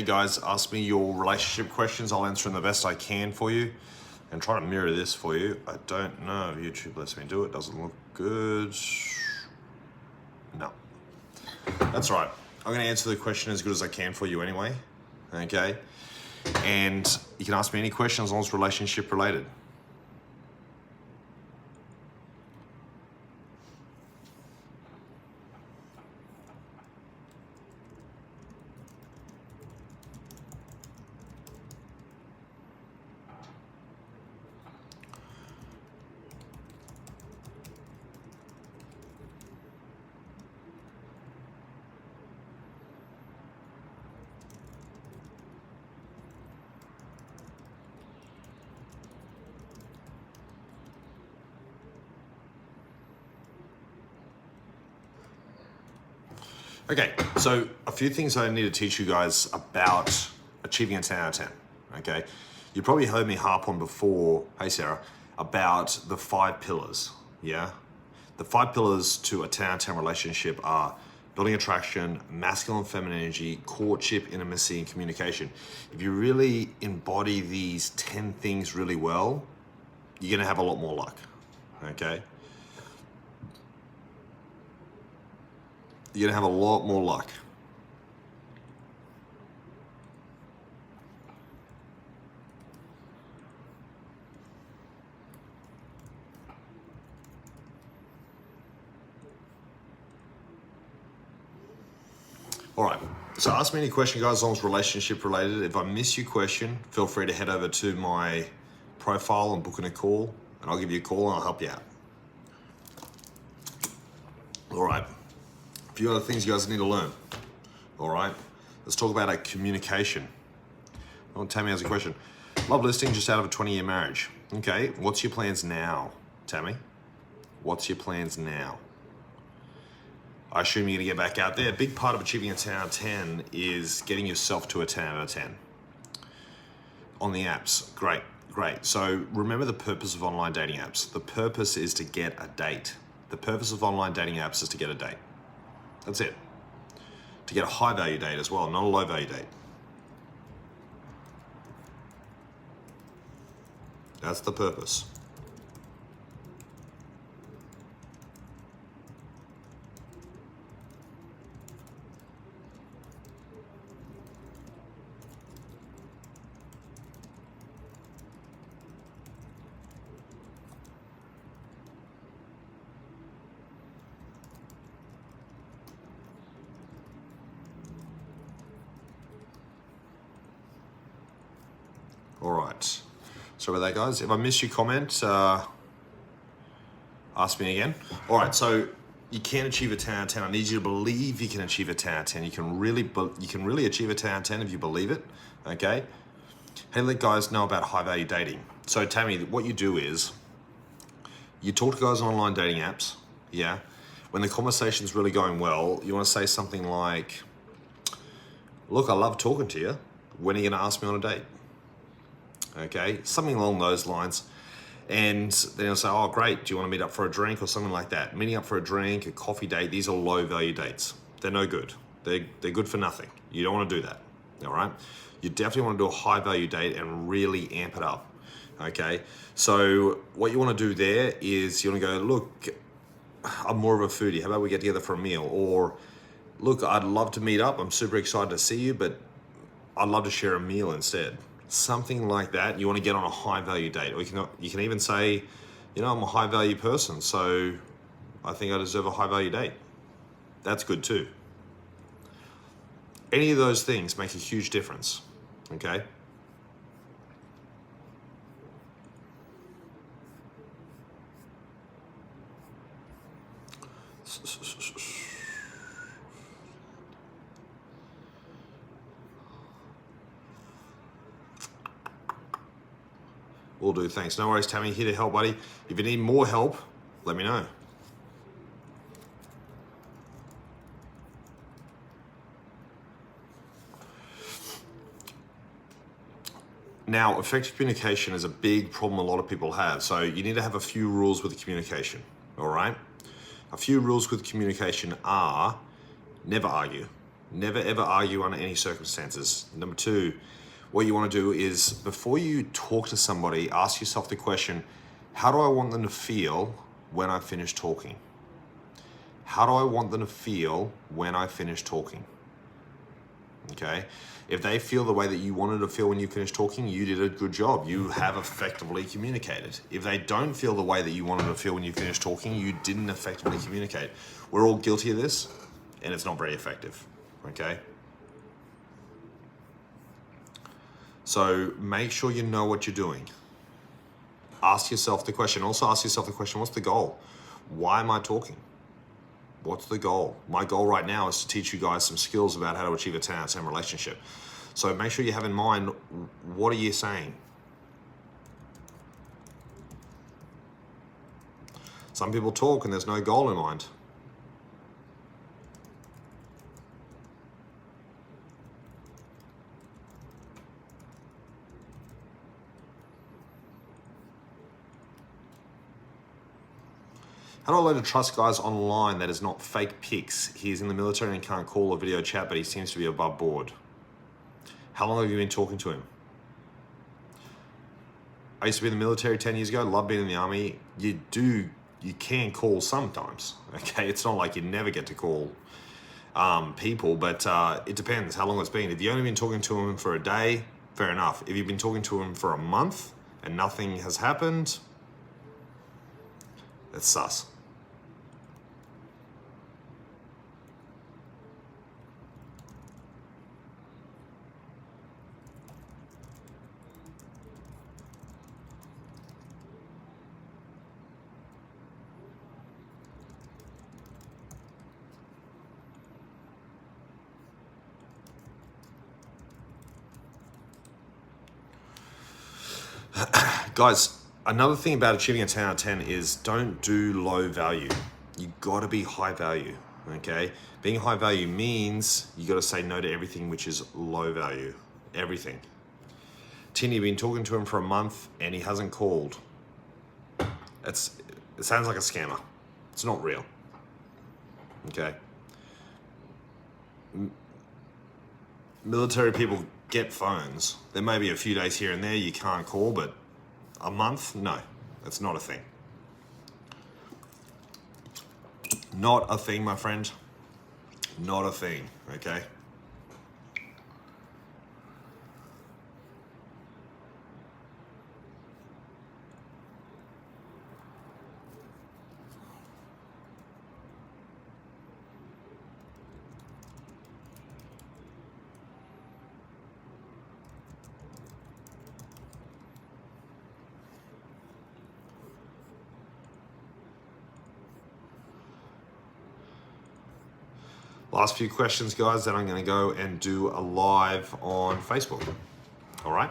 guys, ask me your relationship questions. I'll answer them the best I can for you and try to mirror this for you. I don't know if YouTube lets me do it. Doesn't look good. No. That's right. I'm going to answer the question as good as I can for you anyway. Okay? And you can ask me any question as long as it's relationship related. Okay, so a few things I need to teach you guys about achieving a 10 out of 10, okay? You probably heard me harp on before, hey Sarah, about the 5 pillars, yeah? The 5 pillars to a 10 out of 10 relationship are building attraction, masculine and feminine energy, courtship, intimacy, and communication. If you really embody these 10 things really well, you're gonna have a lot more luck, okay? You're gonna have a lot more luck. All right, so ask me any question, guys, as long as relationship related. If I miss your question, feel free to head over to my profile and book in a call, and I'll give you a call and I'll help you out. All right. A few other things you guys need to learn. All right, let's talk about our communication. Oh, Tammy has a question. Love listing just out of a 20-year marriage. Okay, what's your plans now, Tammy? What's your plans now? I assume you're gonna get back out there. A big part of achieving a 10 out of 10 is getting yourself to a 10 out of 10. On the apps, great. So remember the purpose of online dating apps. The purpose is to get a date. The purpose of online dating apps is to get a date. That's it. To get a high value date as well, not a low value date. That's the purpose. All right. Sorry about that, guys. If I missed your comment, ask me again. All right. So you can achieve a 10 out of 10. I need you to believe you can achieve a 10 out of 10. You can really achieve a 10 out of 10 if you believe it. Okay. Hey, let guys know about high value dating. So Tammy, what you do is you talk to guys on online dating apps. Yeah. When the conversation's really going well, you want to say something like, "Look, I love talking to you. When are you going to ask me on a date?" Okay, something along those lines. And then he'll say, "Oh, great, do you want to meet up for a drink?" or something like that. Meeting up for a drink, a coffee date, these are low value dates. They're no good. They're good for nothing. You don't want to do that, all right? You definitely want to do a high value date and really amp it up, okay? So what you want to do there is you want to go, "Look, I'm more of a foodie. How about we get together for a meal?" Or, "Look, I'd love to meet up. I'm super excited to see you, but I'd love to share a meal instead." Something like that. You want to get on a high value date. Or you can even say, "I'm a high value person, so I think I deserve a high value date." That's good too. Any of those things make a huge difference, okay? Will do, thanks. No worries, Tammy, here to help, buddy. If you need more help, let me know. Now, effective communication is a big problem a lot of people have. So you need to have a few rules with the communication, all right? A few rules with communication are never argue, Never ever argue under any circumstances. Number two, what you want to do is before you talk to somebody, ask yourself the question, how do I want them to feel when I finish talking? How do I want them to feel when I finish talking? Okay? If they feel the way that you wanted to feel when you finished talking, you did a good job. You have effectively communicated. If they don't feel the way that you wanted to feel when you finished talking, you didn't effectively communicate. We're all guilty of this, and it's not very effective. Okay? So make sure you know what you're doing. Ask yourself the question. Also ask yourself the question, what's the goal? Why am I talking? What's the goal? My goal right now is to teach you guys some skills about how to achieve a 10 out of 10 relationship. So make sure you have in mind, what are you saying? Some people talk and there's no goal in mind. How do I learn to trust guys online that is not fake pics? He's in the military and can't call or video chat, but he seems to be above board. How long have you been talking to him? I used to be in the military 10 years ago. Love being in the army. You can call sometimes. Okay, it's not like you never get to call people, but it depends how long it's been. If you've only been talking to him for a day, fair enough. If you've been talking to him for a month and nothing has happened, that's sus. Guys, another thing about achieving a 10 out of 10 is don't do low value. You gotta be high value, okay? Being high value means you gotta say no to everything which is low value. Everything. Tin, you've been talking to him for a month and he hasn't called. It sounds like a scammer. It's not real, okay? Military people get phones. There may be a few days here and there you can't call, but a month? No, that's not a thing. Not a thing, my friend. Not a thing, okay? Last few questions, guys, then I'm going to go and do a live on Facebook. All right?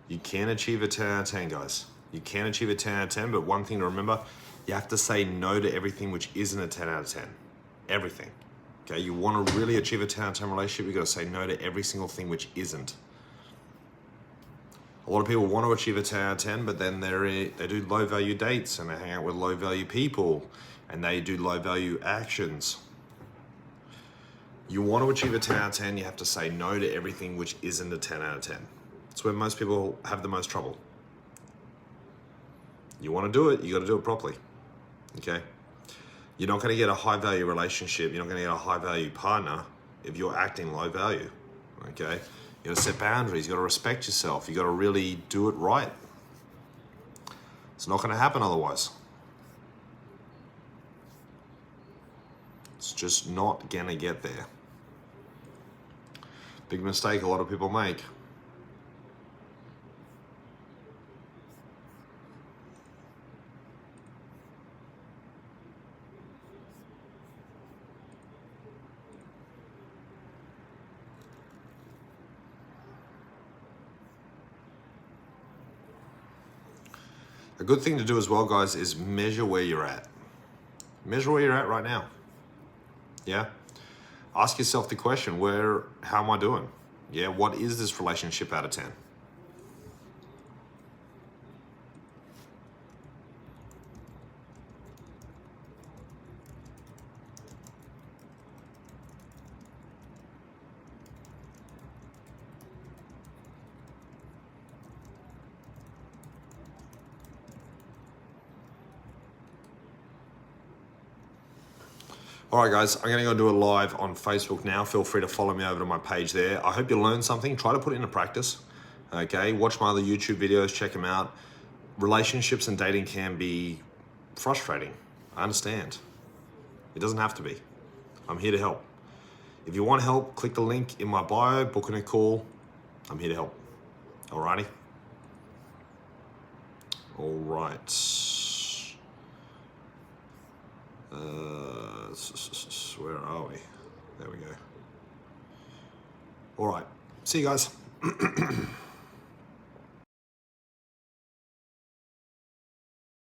You can achieve a 10 out of 10, guys. You can achieve a 10 out of 10, but one thing to remember, you have to say no to everything which isn't a 10 out of 10. Everything. Okay, you want to really achieve a 10 out of 10 relationship, you've got to say no to every single thing which isn't. A lot of people want to achieve a 10 out of 10, but then they do low value dates and they hang out with low value people and they do low value actions. You want to achieve a 10 out of 10, you have to say no to everything which isn't a 10 out of 10. It's where most people have the most trouble. You want to do it, you got to do it properly, okay? You're not going to get a high value relationship, you're not going to get a high value partner if you're acting low value, okay? You got to set boundaries, you got to respect yourself, you got to really do it right. It's not going to happen otherwise. It's just not going to get there. Big mistake a lot of people make. A good thing to do as well, guys, is measure where you're at. Measure where you're at right now. Yeah. Ask yourself the question, how am I doing? Yeah, what is this relationship out of 10? All right, guys, I'm going to go do a live on Facebook now. Feel free to follow me over to my page there. I hope you learned something. Try to put it into practice. Okay, watch my other YouTube videos, check them out. Relationships and dating can be frustrating. I understand. It doesn't have to be. I'm here to help. If you want help, click the link in my bio, book in a call. I'm here to help. Alrighty? All right. Where are we? There we go. All right. See you guys.